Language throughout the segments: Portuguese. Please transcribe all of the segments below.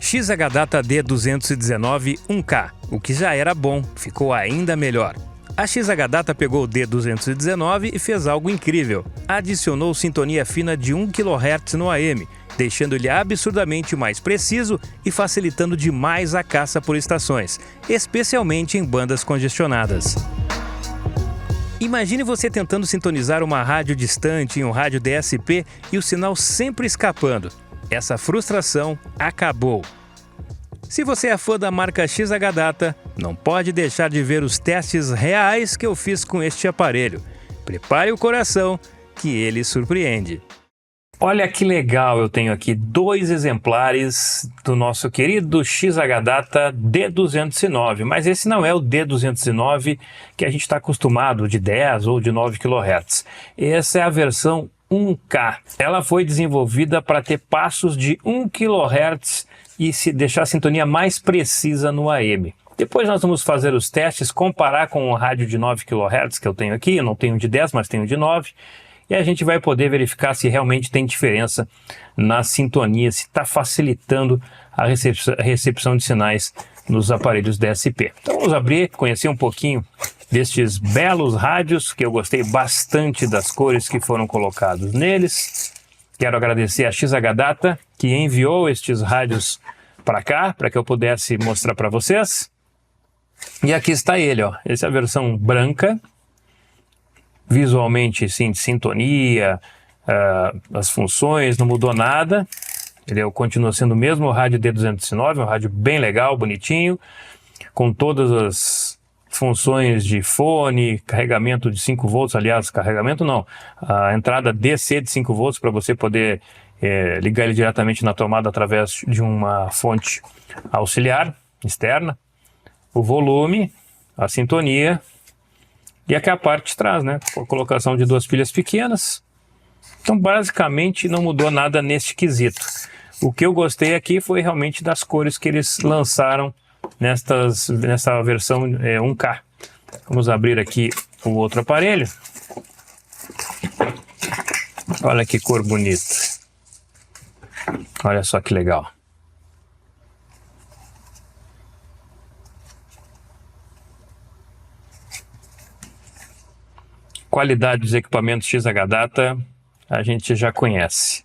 XH-Data D219 1K. O que já era bom, ficou ainda melhor. A XH-Data pegou o D219 e fez algo incrível. Adicionou sintonia fina de 1 kHz no AM, deixando ele absurdamente mais preciso e facilitando demais a caça por estações, especialmente em bandas congestionadas. Imagine você tentando sintonizar uma rádio distante em um rádio DSP e o sinal sempre escapando. Essa frustração acabou. Se você é fã da marca XH-Data, não pode deixar de ver os testes reais que eu fiz com este aparelho. Prepare o coração, que ele surpreende. Olha que legal, eu tenho aqui 2 exemplares do nosso querido XH-Data D209, mas esse não é o D209 que a gente está acostumado, de 10 ou de 9 kHz. Essa é a versão 1K. Ela foi desenvolvida para ter passos de 1 kHz e se deixar a sintonia mais precisa no AM. Depois nós vamos fazer os testes, comparar com o rádio de 9 kHz que eu tenho aqui. Eu não tenho de 10, mas tenho de 9. E a gente vai poder verificar se realmente tem diferença na sintonia, se está facilitando a recepção de sinais nos aparelhos DSP. Então vamos abrir, conhecer um pouquinho destes belos rádios, que eu gostei bastante das cores que foram colocados neles. Quero agradecer a XH-Data, que enviou estes rádios para cá, para que eu pudesse mostrar para vocês. E aqui está ele, ó. Essa é a versão branca. Visualmente, sim, de sintonia, as funções, não mudou nada. Ele continua sendo o mesmo rádio D209, um rádio bem legal, bonitinho, com todas as funções de fone, carregamento de 5 volts, aliás, carregamento não, a entrada DC de 5 volts para você poder ligar ele diretamente na tomada através de uma fonte auxiliar externa, o volume, a sintonia, e aqui a parte de trás, né? A colocação de 2 pilhas pequenas. Então, basicamente, não mudou nada neste quesito. O que eu gostei aqui foi realmente das cores que eles lançaram nessa versão 1K. Vamos abrir aqui o outro aparelho. Olha que cor bonita. Olha só que legal. Qualidade dos equipamentos XH-Data a gente já conhece,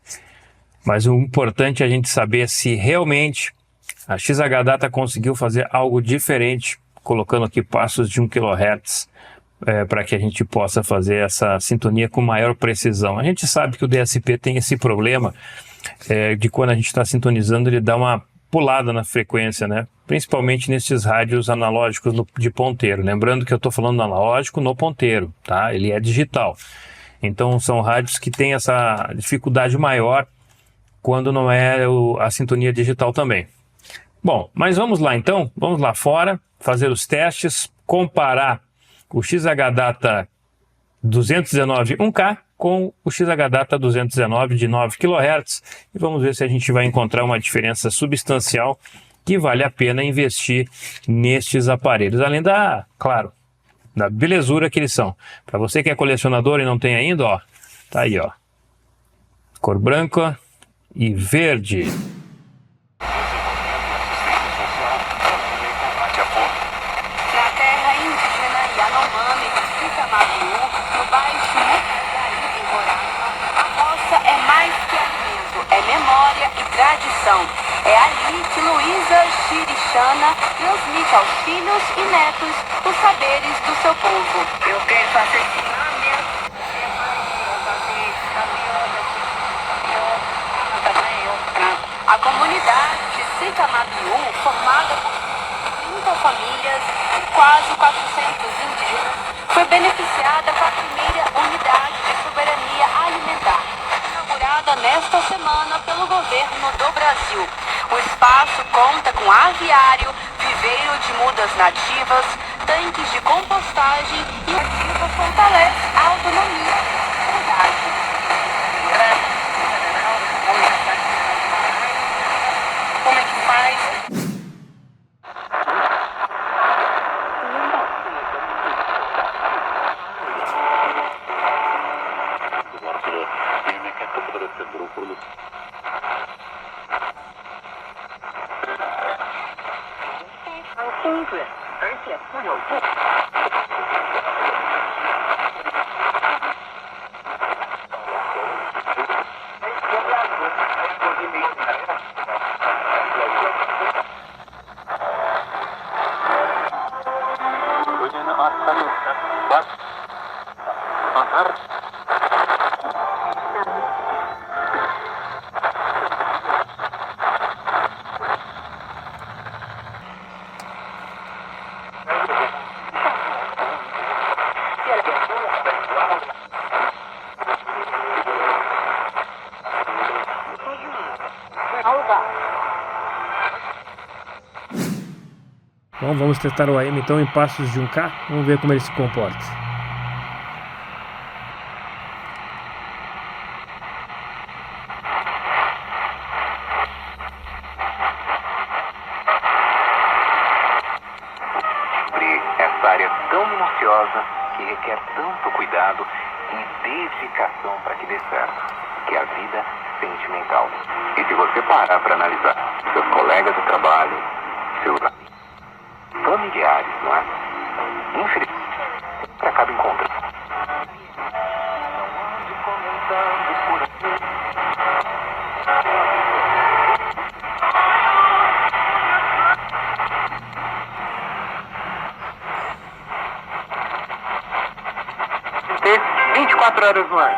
mas o importante é a gente saber se realmente a XH-Data conseguiu fazer algo diferente, colocando aqui passos de 1 kHz para que a gente possa fazer essa sintonia com maior precisão. A gente sabe que o DSP tem esse problema de quando a gente está sintonizando, ele dá uma pulada na frequência, né? Principalmente nesses rádios analógicos de ponteiro. Lembrando que eu estou falando analógico no ponteiro, tá? Ele é digital. Então são rádios que têm essa dificuldade maior quando não é a sintonia digital também. Bom, mas vamos lá então, vamos lá fora, fazer os testes, comparar o XH-Data 219 1K com o XH-Data 219 de 9 kHz e vamos ver se a gente vai encontrar uma diferença substancial que vale a pena investir nestes aparelhos, além claro, da belezura que eles são. Para você que é colecionador e não tem ainda, ó, tá aí, ó, cor branca e verde. Tradição. É ali que Luísa Chirichana transmite aos filhos e netos os saberes do seu povo. Eu quero fazer a comunidade de Sicamabiú, formada por 30 famílias e quase 400 indígenas, foi beneficiada com a primeira unidade de soberania alimentar, inaugurada nesta semana pelo governo do Brasil. O espaço conta com aviário, viveiro de mudas nativas, tanques de compostagem e a fortalece a autonomia da comunidade. Como é que faz? dangerous， 而且富有助。Bom, vamos testar o AM então em passos de 1K. Vamos ver como ele se comporta. Essa área tão minuciosa que requer tanto cuidado e dedicação para que dê certo, que é a vida sentimental. E se você parar para analisar seus colegas de trabalho, seus familiares, não é? Infelizmente, sempre acaba encontrando. Ter 24 horas no ar.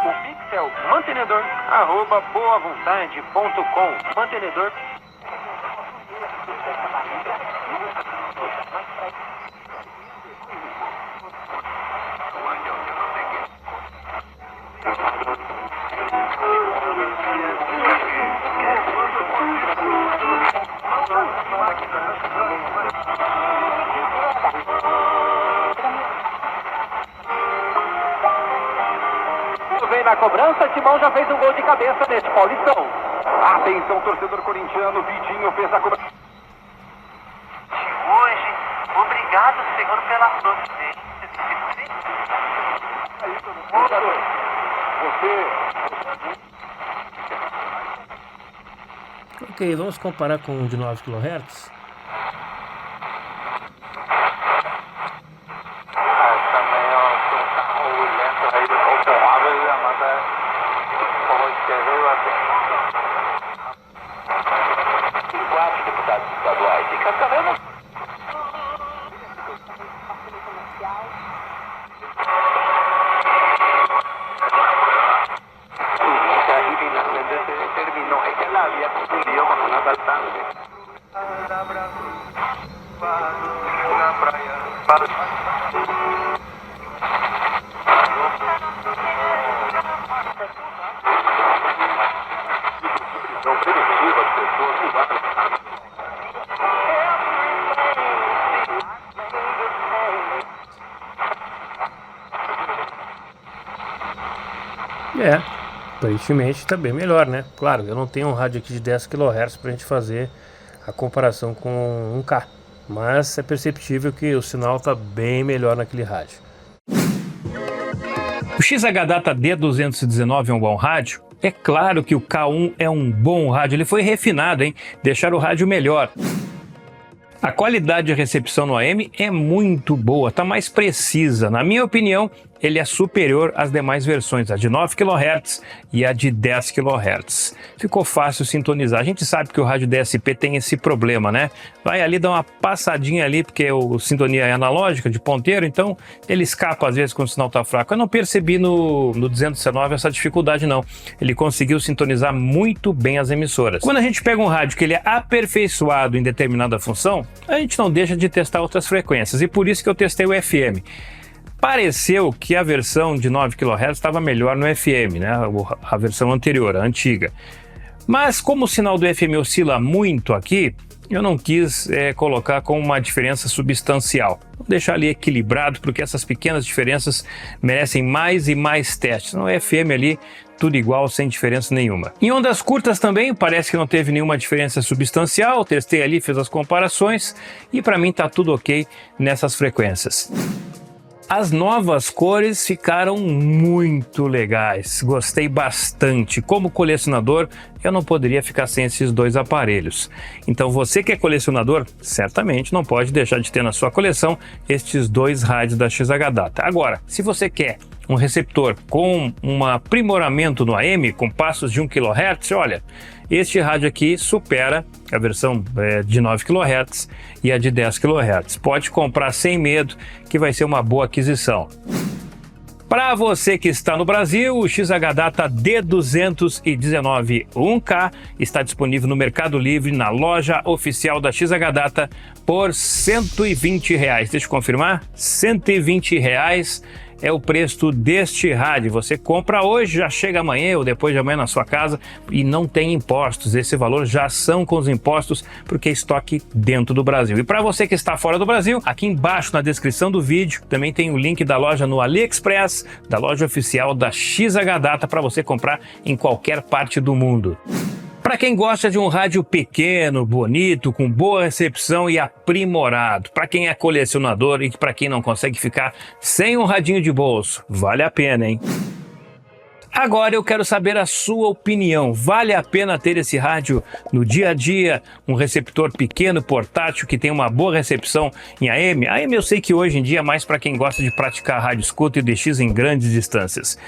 O Pix é o mantenedor@boavontade.com. Mantenedor. Vem na cobrança, Timão já fez um gol de cabeça neste Paulistão. Atenção, torcedor corintiano, Vitinho fez a cobrança. De hoje, obrigado, Senhor, pela providência. Aí, todo mundo. Você. Ok, vamos comparar com o de 9 kHz. Quatro deputados estaduais de Cascavel. Terminó, ella había confundido con un asaltante. Aparentemente está bem melhor, né? Claro, eu não tenho um rádio aqui de 10 kHz para a gente fazer a comparação com 1K, mas é perceptível que o sinal está bem melhor naquele rádio. O XH-Data D219 é um bom rádio? É claro que o K1 é um bom rádio, ele foi refinado, hein? Deixar o rádio melhor. A qualidade de recepção no AM é muito boa, está mais precisa. Na minha opinião, ele é superior às demais versões, a de 9 kHz e a de 10 kHz. Ficou fácil sintonizar. A gente sabe que o rádio DSP tem esse problema, né? Vai ali dar uma passadinha ali, porque a sintonia é analógica, de ponteiro, então ele escapa às vezes quando o sinal está fraco. Eu não percebi no 219 essa dificuldade não. Ele conseguiu sintonizar muito bem as emissoras. Quando a gente pega um rádio que ele é aperfeiçoado em determinada função, a gente não deixa de testar outras frequências, e por isso que eu testei o FM. Pareceu que a versão de 9 kHz estava melhor no FM, né? A versão anterior, a antiga. Mas como o sinal do FM oscila muito aqui, eu não quis colocar com uma diferença substancial. Vou deixar ali equilibrado, porque essas pequenas diferenças merecem mais e mais testes. No FM ali, tudo igual, sem diferença nenhuma. Em ondas curtas também, parece que não teve nenhuma diferença substancial. Testei ali, fiz as comparações e para mim tá tudo ok nessas frequências. As novas cores ficaram muito legais, gostei bastante. Como colecionador, eu não poderia ficar sem esses dois aparelhos. Então você que é colecionador, certamente não pode deixar de ter na sua coleção estes dois rádios da XH-Data. Agora, se você quer um receptor com um aprimoramento no AM, com passos de 1 kHz, olha, este rádio aqui supera a versão de 9 kHz e a de 10 kHz. Pode comprar sem medo, que vai ser uma boa aquisição. Para você que está no Brasil, o XH-Data D219 1K está disponível no Mercado Livre, na loja oficial da XH-Data, por R$ 120. Deixa eu confirmar, R$ 120 é o preço deste rádio. Você compra hoje, já chega amanhã ou depois de amanhã na sua casa e não tem impostos. Esse valor já são com os impostos porque é estoque dentro do Brasil. E para você que está fora do Brasil, aqui embaixo na descrição do vídeo também tem o link da loja no AliExpress, da loja oficial da XH-Data, para você comprar em qualquer parte do mundo. Para quem gosta de um rádio pequeno, bonito, com boa recepção e aprimorado, para quem é colecionador e para quem não consegue ficar sem um radinho de bolso, vale a pena, hein? Agora eu quero saber a sua opinião. Vale a pena ter esse rádio no dia a dia? Um receptor pequeno, portátil, que tem uma boa recepção em AM? AM eu sei que hoje em dia é mais para quem gosta de praticar rádio escuta e DX em grandes distâncias.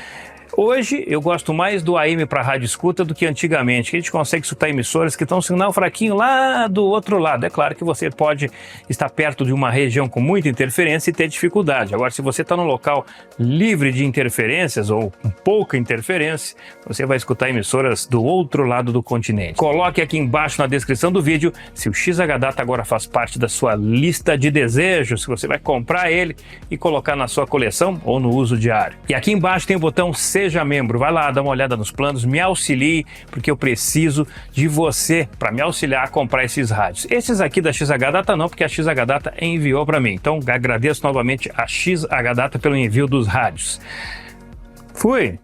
Hoje eu gosto mais do AM para rádio escuta do que antigamente, que a gente consegue escutar emissoras que estão um sinal fraquinho lá do outro lado. É claro que você pode estar perto de uma região com muita interferência e ter dificuldade. Agora, se você está num local livre de interferências ou com pouca interferência, você vai escutar emissoras do outro lado do continente. Coloque aqui embaixo na descrição do vídeo se o XH-Data agora faz parte da sua lista de desejos, se você vai comprar ele e colocar na sua coleção ou no uso diário. E aqui embaixo tem o botão Seja Membro. Vai lá, dá uma olhada nos planos, me auxilie, porque eu preciso de você para me auxiliar a comprar esses rádios. Esses aqui da XH-Data não, porque a XH-Data enviou para mim. Então agradeço novamente a XH-Data pelo envio dos rádios. Fui!